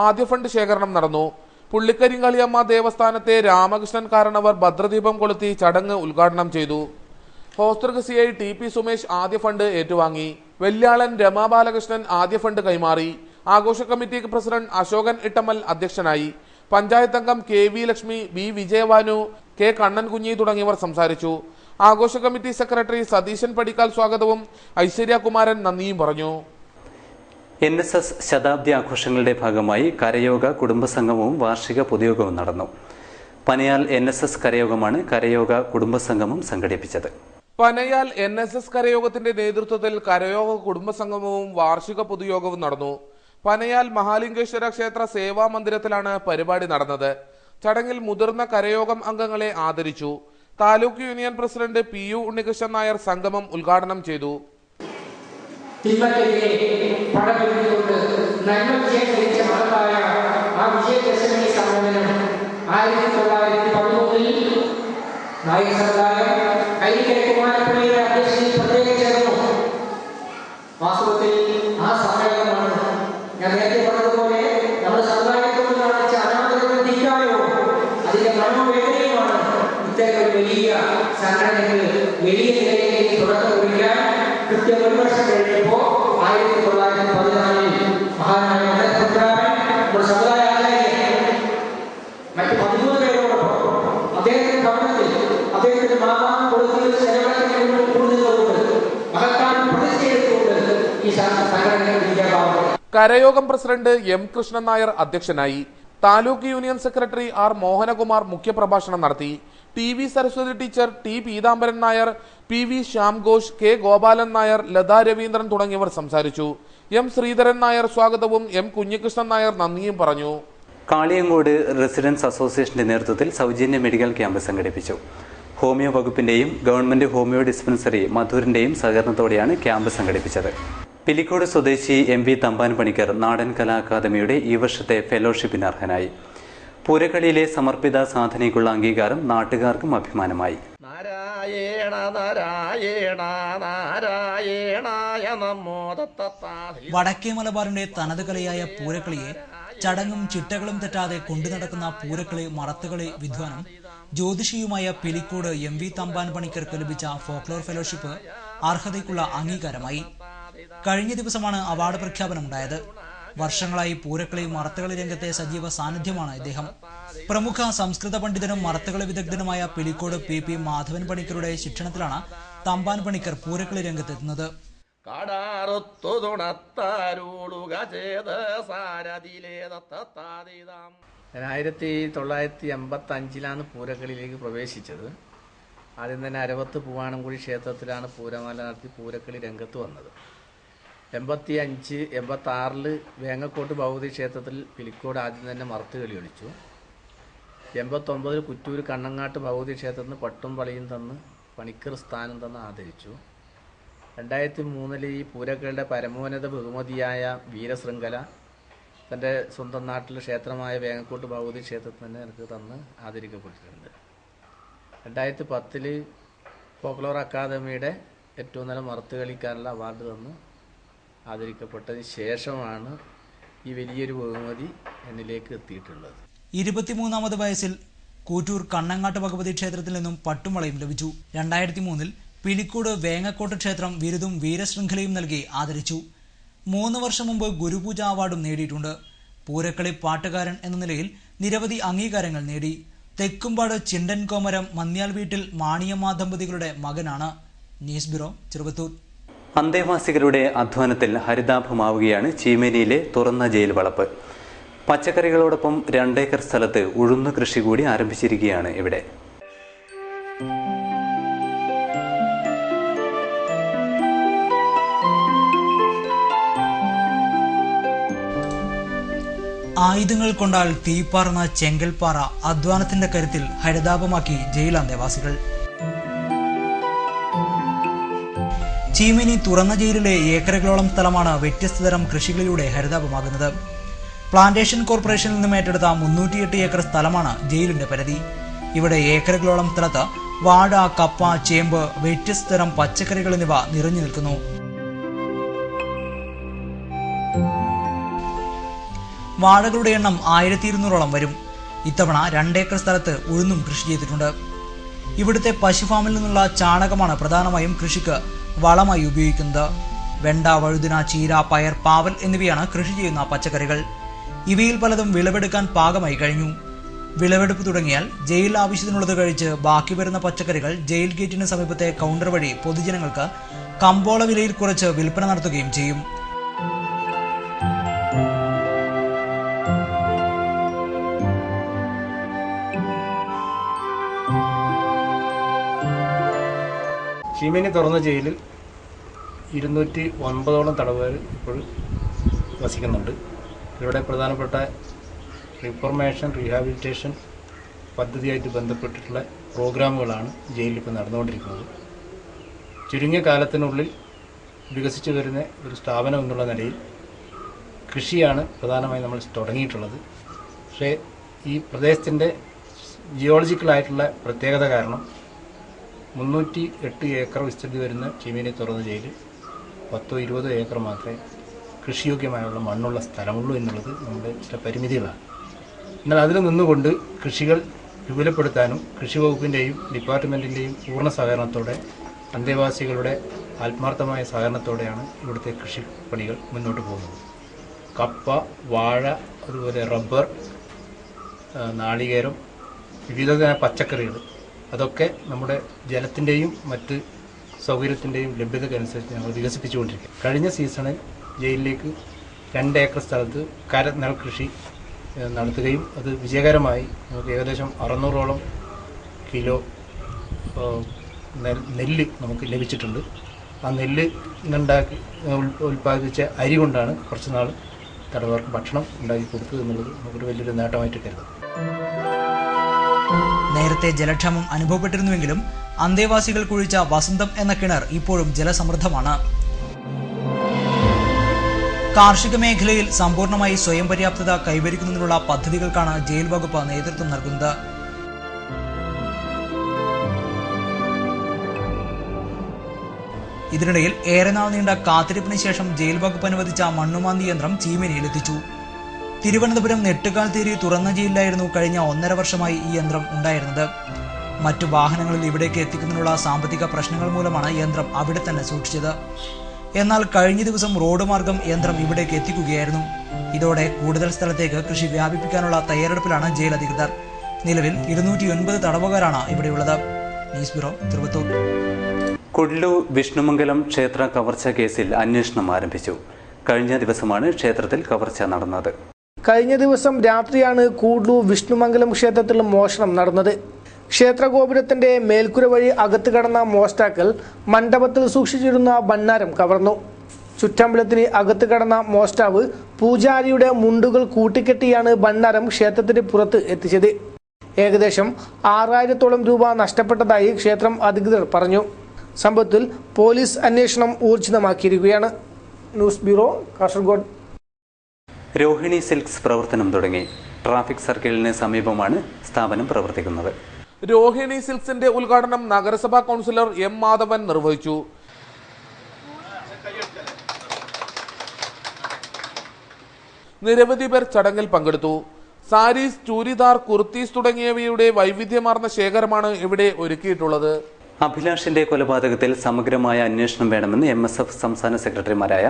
ആദ്യ ഫണ്ട് ശേഖരണം നടന്നു. പുള്ളിക്കരിങ്കാളിയമ്മ ദേവസ്ഥാനത്തെ രാമകൃഷ്ണൻ കാരണവർ ഭദ്രദീപം കൊളുത്തി ചടങ്ങ് ഉദ്ഘാടനം ചെയ്തു. ഹോസ്റ്റർ സിഐ ടി. പി. സുമേഷ് ആദ്യ ഫണ്ട് ഏറ്റുവാങ്ങി. വെള്ളിയാളൻ രമാ ബാലകൃഷ്ണൻ ആദ്യ ഫണ്ട് കൈമാറി. ആഘോഷ കമ്മിറ്റി പ്രസിഡന്റ് അശോകൻ ഇട്ടമൽ അധ്യക്ഷനായി. പഞ്ചായത്ത് അംഗം K. V. Lakshmi, B. Vijayavanu, K. Kannan Kunhi തുടങ്ങിയവർ സംസാരിച്ചു. ആഘോഷ കമ്മിറ്റി സെക്രട്ടറി സതീശൻ പടിക്കാൽ സ്വാഗതവും ഐശ്വര്യകുമാരൻ നന്ദിയും പറഞ്ഞു. NSS ശതാബ്ദി ആഘോഷങ്ങളുടെ ഭാഗമായി കരയോഗ കുടുംബസംഗമവും വാർഷിക പൊതുയോഗവും നടന്നു. പനയാൽ NSS കരയോഗമാണ് കരയോഗ കുടുംബസംഗമം സംഘടിപ്പിച്ചത്. പനയാൽ NSS കരയോഗത്തിന്റെ നേതൃത്വത്തിൽ കരയോഗ കുടുംബസംഗമവും വാർഷിക പൊതുയോഗവും നടന്നു. പനയാൽ മഹാലിംഗേശ്വര ക്ഷേത്ര സേവാ മന്ദിരത്തിലാണ് പരിപാടി നടന്നത്. ചടങ്ങിൽ മുതിർന്ന കരയോഗം അംഗങ്ങളെ ആദരിച്ചു. Taluk union president PU Unnikrishnan Nair സംഗമം ഉദ്ഘാടനം ചെയ്തു. വാസ്തവത്തിൽ ആ സമ്മേളനമാണ് ഞാൻ നേരത്തെ പറഞ്ഞതുപോലെ നമ്മുടെ സമുദായത്തോട് കാണിച്ച അനാദരവും ധിക്കാരവും അതിന്റെ മനോവേദനയുമാണ് ഇത്തരം വലിയ സംഘടനകൾ വലിയ നിലയിലേക്ക് തുടക്കം കുറിക്കാൻ കൃത്യം 1 വർഷം കഴിഞ്ഞപ്പോൾ 1914 മഹാനായ നമ്മുടെ സമുദായ മറ്റ് 13 പേരോടൊപ്പം അദ്ദേഹത്തിന്റെ ഭവനത്തിൽ അദ്ദേഹത്തിന്റെ മാതാവ് കൊടുക്കുന്ന ചെലവഴിക്കുന്ന കൂടുതലുണ്ട് മഹത്താൻ പ്രതിഷ്ഠയെടുത്തുകൊണ്ട് ഈ സംഘടനകൾ വിജയമാവുന്നു. കരയോഗം പ്രസിഡന്റ് M. കൃഷ്ണൻ നായർ അധ്യക്ഷനായി. Taluk union secretary R. Mohanakumar മുഖ്യപ്രഭാഷണം നടത്തി. TV Saraswathi teacher, T. Peethambaran Nair, PV Shyam Ghosh, K. Gopalan Nair, Latha Raveendran തുടങ്ങിയവർ സംസാരിച്ചു. M. ശ്രീധരൻ നായർ സ്വാഗതവും M. കുഞ്ഞികൃഷ്ണൻ നായർ നന്ദിയും പറഞ്ഞു. കാളിയങ്കോട് റെസിഡൻസ് അസോസിയേഷന്റെ നേതൃത്വത്തിൽ സൗജന്യ മെഡിക്കൽ ക്യാമ്പ് സംഘടിപ്പിച്ചു. ഹോമിയോ വകുപ്പിന്റെയും ഗവൺമെന്റ് ഹോമിയോ ഡിസ്പെൻസറി മധൂരിന്റെയും സഹകരണത്തോടെയാണ് ക്യാമ്പ് സംഘടിപ്പിച്ചത്. പിലിക്കോട് സ്വദേശി എം വി തമ്പാൻ പണിക്കർ നാടൻ കലാ അക്കാദമിയുടെ ഈ വർഷത്തെ ഫെലോഷിപ്പിന് അർഹനായി. പൂരക്കളിയിലെ സമർപ്പിത സാധനയ്ക്കുള്ള അംഗീകാരം നാട്ടുകാർക്കും അഭിമാനമായി. നാരായണ നാരായണ നാരായണായ നമോ വടക്കേ മലബാറിന്റെ തനത് കലയായ പൂരക്കളിയെ ചടങ്ങും ചിട്ടകളും തെറ്റാതെ കൊണ്ടുനടക്കുന്ന പൂരക്കളി മറത്തുകളി വിദ്വാനും ജ്യോതിഷിയുമായ പിലിക്കോട് എം വി തമ്പാൻ പണിക്കർക്ക് ലഭിച്ച ഫോക്ലോർ ഫെലോഷിപ്പ് അർഹതയ്ക്കുള്ള അംഗീകാരമായി. കഴിഞ്ഞ ദിവസമാണ് അവാർഡ് പ്രഖ്യാപനമുണ്ടായത്. വർഷങ്ങളായി പൂരക്കളി മറത്തുകളി രംഗത്തെ സജീവ സാന്നിധ്യമാണ് ഇദ്ദേഹം. പ്രമുഖ സംസ്കൃത പണ്ഡിതനും മറത്തുകളി വിദഗ്ധനുമായ പിലിക്കോട് പി പി മാധവൻ പണിക്കരുടെ ശിക്ഷണത്തിലാണ് തമ്പാൻ പണിക്കർ പൂരക്കളി രംഗത്തെത്തുന്നത്. ഞാൻ 1985 പൂരക്കളിയിലേക്ക് പ്രവേശിച്ചത്. ആദ്യം തന്നെ അരവത്ത് പൂവാണംകുഴി ക്ഷേത്രത്തിലാണ് പൂരമാല നടത്തി പൂരക്കളി രംഗത്ത് വന്നത്. 85, 86 വേങ്ങക്കോട്ട് ഭഗവതി ക്ഷേത്രത്തിൽ പിലിക്കോട് ആദ്യം തന്നെ മറത്തുകളി കളിച്ചു. 89 കുറ്റൂർ കണ്ണങ്ങാട്ട് ഭഗവതി ക്ഷേത്രത്തിൽ നിന്ന് പട്ടും പളിയും തന്ന് പണിക്കർ സ്ഥാനം തന്ന് ആദരിച്ചു. 2003 ഈ പൂരക്കളിയുടെ പരമോന്നത ബഹുമതിയായ വീരശൃംഖല തൻ്റെ സ്വന്തം നാട്ടിലെ ക്ഷേത്രമായ വേങ്ങക്കോട്ട് ഭഗവതി ക്ഷേത്രത്തിൽ തന്നെ എനിക്ക് തന്ന് ആദരിക്കപ്പെട്ടിട്ടുണ്ട്. 2010 ഫോക്ലോർ അക്കാദമിയുടെ ഏറ്റവും നല്ല മറത്തുകളിക്കാനുള്ള അവാർഡ് തന്ന് ആദരിക്കപ്പെട്ടതിന് ശേഷമാണ് ഈ വലിയൊരു ബഹുമതി എന്നിലേക്ക് എത്തിയിട്ടുള്ളത്. 23ാമത് വയസ്സിൽ കൂറ്റൂർ കണ്ണങ്ങാട്ട് ഭഗവതി ക്ഷേത്രത്തിൽ നിന്നും പട്ടുമളയും ലഭിച്ചു. 2003 പിലിക്കോട് വേങ്ങക്കോട്ട് ക്ഷേത്രം ബിരുദും വീരശൃംഖലയും നൽകി ആദരിച്ചു. 3 വർഷം മുമ്പ് ഗുരുപൂജ അവാർഡും നേടിയിട്ടുണ്ട്. പൂരക്കളി പാട്ടുകാരൻ എന്ന നിലയിൽ നിരവധി അംഗീകാരങ്ങൾ നേടി. തെക്കുംപാട് ചിണ്ടൻ കോമരം മന്യാൽ വീട്ടിൽ മാണിയമ്മ ദമ്പതികളുടെ മകനാണ്. News bureau, Cheruvathur. അന്തേവാസികളുടെ അധ്വാനത്തിൽ ഹരിതാഭമാവുകയാണ് ചീമേനിയിലെ തുറന്ന ജയിൽ വളപ്പ്. പച്ചക്കറികളോടൊപ്പം 2 ഏക്കർ സ്ഥലത്ത് ഉഴുന്ന് കൃഷി കൂടി ആരംഭിച്ചിരിക്കുകയാണ് ഇവിടെ. ആയുധങ്ങൾ കൊണ്ടാൽ തീപ്പാർന്ന ചെങ്കൽപ്പാറ അധ്വാനത്തിന്റെ കരുത്തിൽ ഹരിതാപമാക്കി ജയിൽ അന്തേവാസികൾ. ചീമേനി തുറന്ന ജയിലിലെ ഏക്കറുകളോളം സ്ഥലമാണ് വ്യത്യസ്ത തരം കൃഷികളിലൂടെ ഹരിതാപമാകുന്നത്. പ്ലാന്റേഷൻ കോർപ്പറേഷനിൽ നിന്നും ഏറ്റെടുത്ത 308 ഏക്കർ സ്ഥലമാണ് ജയിലിന്റെ പരിധി. ഇവിടെ ഏക്കറുകളോളം സ്ഥലത്ത് വാഴ, കപ്പ, ചേമ്പ്, വ്യത്യസ്ത തരം പച്ചക്കറികൾ എന്നിവ നിറഞ്ഞു നിൽക്കുന്നു. വാഴകളുടെ എണ്ണം 1200ഓളം വരും. ഇത്തവണ 2 ഏക്കർ സ്ഥലത്ത് ഉഴുന്നും കൃഷി ചെയ്തിട്ടുണ്ട്. ഇവിടുത്തെ പശുഫാമിൽ നിന്നുള്ള ചാണകമാണ് പ്രധാനമായും കൃഷിക്ക് വളമായി ഉപയോഗിക്കുന്നത്. വെണ്ട, വഴുതിന, ചീര, പയർ, പാവൽ എന്നിവയാണ് കൃഷി ചെയ്യുന്ന പച്ചക്കറികൾ. ഇവയിൽ പലതും വിളവെടുക്കാൻ പാകമായി കഴിഞ്ഞു. വിളവെടുപ്പ് തുടങ്ങിയാൽ ജയിൽ ആവശ്യത്തിനുള്ളത് കഴിച്ച് ബാക്കി വരുന്ന പച്ചക്കറികൾ ജയിൽ ഗേറ്റിന് സമീപത്തെ കൗണ്ടർ വഴി പൊതുജനങ്ങൾക്ക് കമ്പോള വിലയിൽ കുറച്ച് വിൽപ്പന നടത്തുകയും ചെയ്യും. ചീമേനി തുറന്ന ജയിലിൽ 209ഓളം തടവുകാർ ഇപ്പോൾ വസിക്കുന്നുണ്ട്. ഇവിടെ പ്രധാനപ്പെട്ട റിഫോർമേഷൻ, റീഹാബിലിറ്റേഷൻ പദ്ധതിയായിട്ട് ബന്ധപ്പെട്ടിട്ടുള്ള പ്രോഗ്രാമുകളാണ് ജയിലിൽ ഇപ്പോൾ നടന്നുകൊണ്ടിരിക്കുന്നത്. ചുരുങ്ങിയ കാലത്തിനുള്ളിൽ വികസിച്ചു വരുന്ന ഒരു സ്ഥാപനം എന്നുള്ള നിലയിൽ കൃഷിയാണ് പ്രധാനമായും നമ്മൾ തുടങ്ങിയിട്ടുള്ളത്. പക്ഷേ ഈ പ്രദേശത്തിൻ്റെ ജിയോളജിക്കലായിട്ടുള്ള പ്രത്യേകത കാരണം 308 ഏക്കർ വിസ്തൃതി വരുന്ന ചീമേനി തുറന്ന ജയിലിൽ 10-20 ഏക്കർ മാത്രമേ കൃഷിയോഗ്യമായുള്ള മണ്ണുള്ള സ്ഥലമുള്ളൂ എന്നുള്ളത് നമ്മുടെ ചില പരിമിതികളാണ്. എന്നാൽ അതിൽ നിന്നുകൊണ്ട് കൃഷികൾ വിപുലപ്പെടുത്താനും കൃഷി വകുപ്പിൻ്റെയും ഡിപ്പാർട്ട്മെൻറ്റിൻ്റെയും പൂർണ്ണ സഹകരണത്തോടെ അന്തേവാസികളുടെ ആത്മാർത്ഥമായ സഹകരണത്തോടെയാണ് ഇവിടുത്തെ കൃഷിപ്പണികൾ മുന്നോട്ട് പോകുന്നത്. കപ്പ, വാഴ, അതുപോലെ റബ്ബർ, നാളികേരം, വിവിധതരം പച്ചക്കറികൾ, അതൊക്കെ നമ്മുടെ ജലത്തിൻ്റെയും മറ്റ് സൗകര്യത്തിൻ്റെയും ലഭ്യതയ്ക്കനുസരിച്ച് ഞങ്ങൾ വികസിപ്പിച്ചുകൊണ്ടിരിക്കുക. കഴിഞ്ഞ സീസണിൽ ജയിലിലേക്ക് 2 ഏക്കർ സ്ഥലത്ത് നെൽകൃഷി നടത്തുകയും അത് വിജയകരമായി നമുക്ക് ഏകദേശം 600ഓളം കിലോ നെല്ല് നമുക്ക് ലഭിച്ചിട്ടുണ്ട്. ആ നെല്ല് ഉൽപ്പാദിപ്പിച്ച അരി കൊണ്ടാണ് കുറച്ച് നാൾ തടവുകാർക്ക് ഭക്ഷണം ഉണ്ടാക്കി കൊടുത്തത് എന്നുള്ളത് നമുക്കൊരു വലിയൊരു നേട്ടമായിട്ട് കരുതാം. നേരത്തെ ജലക്ഷാമം അനുഭവപ്പെട്ടിരുന്നുവെങ്കിലും അന്തേവാസികൾ കുഴിച്ച വസന്തം എന്ന കിണർ ഇപ്പോഴും ജലസമൃദ്ധമാണ്. കാർഷിക മേഖലയിൽ സമ്പൂർണ്ണമായി സ്വയം പര്യാപ്തത കൈവരിക്കുന്നതിനുള്ള പദ്ധതികൾക്കാണ് ജയിൽ വകുപ്പ് നേതൃത്വം നൽകുന്നത്. ഇതിനിടയിൽ ഏറെ നാൾ നീണ്ട കാത്തിരിപ്പിന് ശേഷം ജയിൽ വകുപ്പ് അനുവദിച്ച മണ്ണുമാന്തി യന്ത്രം ചീമേനിയിലെത്തിച്ചു. തിരുവനന്തപുരം നെട്ടുകാൽത്തേരി തുറന്ന ജയിലിലായിരുന്നു കഴിഞ്ഞ 1.5 വർഷമായി ഈ യന്ത്രം ഉണ്ടായിരുന്നത്. മറ്റു വാഹനങ്ങളിൽ ഇവിടേക്ക് എത്തിക്കുന്നതിനുള്ള സാമ്പത്തിക പ്രശ്നങ്ങൾ മൂലമാണ് യന്ത്രം അവിടെ തന്നെ സൂക്ഷിച്ചത്. എന്നാൽ കഴിഞ്ഞ ദിവസം റോഡ് മാർഗം യന്ത്രം ഇവിടേക്ക് എത്തിക്കുകയായിരുന്നു. ഇതോടെ കൂടുതൽ സ്ഥലത്തേക്ക് കൃഷി വ്യാപിപ്പിക്കാനുള്ള തയ്യാറെടുപ്പിലാണ് ജയിൽ അധികൃതർ. നിലവിൽ 209 തടവുകാരാണ് ഇവിടെയുള്ളത്. News bureau, Thiruvananthapuram. കുഡ്ലു വിഷ്ണുമംഗലം ക്ഷേത്ര കവർച്ച കേസിൽ അന്വേഷണം ആരംഭിച്ചു. കഴിഞ്ഞ ദിവസമാണ് ക്ഷേത്രത്തിൽ കവർച്ച നടന്നത്. കഴിഞ്ഞ ദിവസം രാത്രിയാണ് കൂഡ്ലു വിഷ്ണുമംഗലം ക്ഷേത്രത്തിൽ മോഷണം നടന്നത്. ക്ഷേത്രഗോപുരത്തിന്റെ മേൽക്കുര വഴി അകത്ത് കടന്ന മോഷ്ടാക്കൾ മണ്ഡപത്തിൽ സൂക്ഷിച്ചിരുന്ന ഭണ്ഡാരം കവർന്നു. ചുറ്റമ്പലത്തിന് അകത്ത് കടന്ന മോഷ്ടാവ് പൂജാരിയുടെ മുണ്ടുകൾ കൂട്ടിക്കെട്ടിയാണ് ഭണ്ഡാരം ക്ഷേത്രത്തിന് പുറത്ത് എത്തിച്ചത്. ഏകദേശം 6000-ഓളം രൂപ നഷ്ടപ്പെട്ടതായി ക്ഷേത്രം അധികൃതർ പറഞ്ഞു. സംഭവത്തിൽ പോലീസ് അന്വേഷണം ഊർജിതമാക്കിയിരിക്കുകയാണ്. News bureau, Kasaragod. Rohini silks പ്രവർത്തനം തുടങ്ങി. ട്രാഫിക് സർക്കിളിന് സമീപമാണ് സ്ഥാപനം പ്രവർത്തിക്കുന്നത്. രോഹിണി സിൽക്സിന്റെ ഉദ്ഘാടനം നഗരസഭാ കൗൺസിലർ എം മാധവൻ നിർവഹിച്ചു. നിരവധി പേർ ചടങ്ങിൽ പങ്കെടുത്തു. സാരീസ്, ചൂരിദാർ, കുർത്തീസ് തുടങ്ങിയവയുടെ വൈവിധ്യമാർന്ന ശേഖരമാണ് ഇവിടെ ഒരുക്കിയിട്ടുള്ളത്. അഭിലാഷിന്റെ കൊലപാതകത്തിൽ സമഗ്രമായ അന്വേഷണം വേണമെന്ന് MSF സംസ്ഥാന സെക്രട്ടറിമാരായ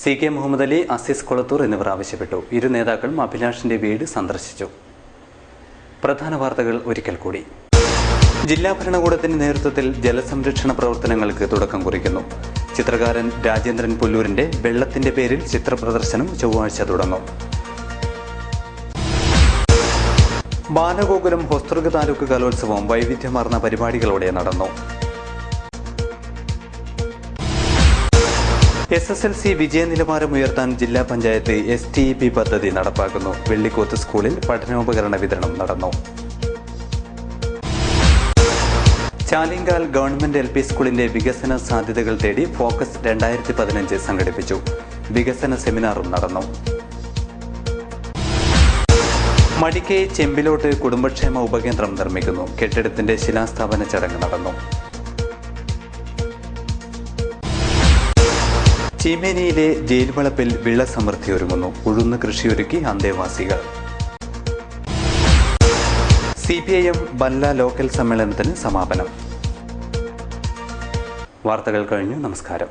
CK മുഹമ്മദ് അലി, അസീസ് കൊളത്തൂർ എന്നിവർ ആവശ്യപ്പെട്ടു. ഇരു നേതാക്കളും അഭിലാഷിന്റെ വീട് സന്ദർശിച്ചു. പ്രധാന വാർത്തകൾ ഒരിക്കൽ കൂടി. ജില്ലാ ഭരണകൂടത്തിന്റെ നേതൃത്വത്തിൽ ജലസംരക്ഷണ പ്രവർത്തനങ്ങൾക്ക് തുടക്കം കുറിക്കുന്നു. ചിത്രകാരൻ രാജേന്ദ്രൻ പുല്ലൂരിന്റെ വെള്ളത്തിന്റെ പേരിൽ ചിത്രപ്രദർശനം ചൊവ്വാഴ്ച തുടങ്ങും. ബാലഗോകുലം ഹോസ്ദുർഗ് താലൂക്ക് കലോത്സവം വൈവിധ്യമാർന്ന പരിപാടികളോടെ നടന്നു. SSLC വിജയ നിലവാരം ഉയർത്താൻ ജില്ലാ പഞ്ചായത്ത് STEP പദ്ധതി നടപ്പാക്കുന്നു. വെള്ളിക്കോത്ത് സ്കൂളിൽ പഠനോപകരണ വിതരണം നടന്നു. ചാലിങ്കാൽ ഗവൺമെന്റ് LP സ്കൂളിന്റെ വികസന സാധ്യതകൾ തേടി ഫോക്കസ് 2015 സംഘടിപ്പിച്ചു. വികസന സെമിനാറും നടന്നു. മടിക്കൈ ചെമ്പിലോട്ട് കുടുംബക്ഷേമ ഉപകേന്ദ്രം നിർമ്മിക്കുന്നു. കെട്ടിടത്തിന്റെ ശിലാസ്ഥാപന ചടങ്ങ് നടന്നു. ചീമേനിയിലെ ജയിൽ വളപ്പിൽ വിള സമൃദ്ധി ഒരുങ്ങുന്നു. ഉഴുന്ന് കൃഷിയൊരുക്കി അന്തേവാസികൾ. CPIM ബല്ല ലോക്കൽ സമ്മേളനത്തിന് സമാപനം. വാർത്തകൾ കഴിഞ്ഞു. നമസ്കാരം.